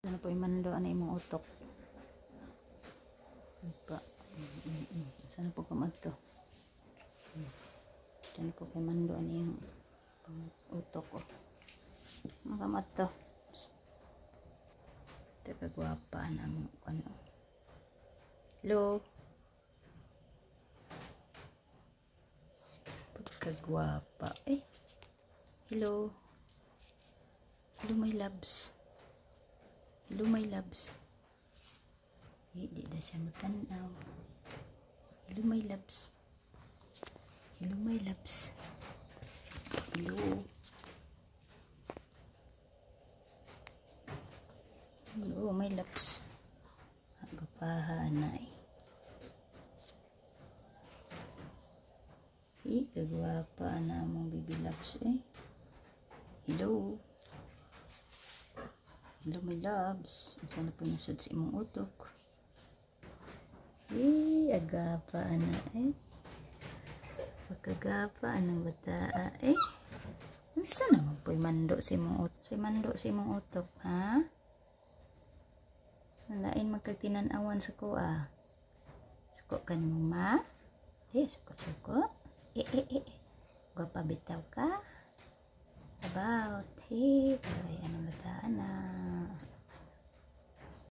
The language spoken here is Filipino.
Ano po imando ana imong utok. Pa. Sana po kamadto. Ano po kay mando ana yung utok ko. Makamadto. Teka gwapa na mo ano. Hello. Pagkagwapa. Hello. Hello my loves. Hello my loves. Di na siya matanaw. Hello my loves. Hello my loves. Hello. Hello my loves. Agapahanay. Kagwapa na mong baby loves Hello. Hello my loves. Sana po nasud sa imong utok. Agapa na Pagkagapa anong bata Saan naman po mando si imong utok? Si mando si imong utok, ha? Nalain magkagtinanawan sa ko, Suko ka mo, ma? Suko. Gwapa bitaw ka? About, ay, anong bata na?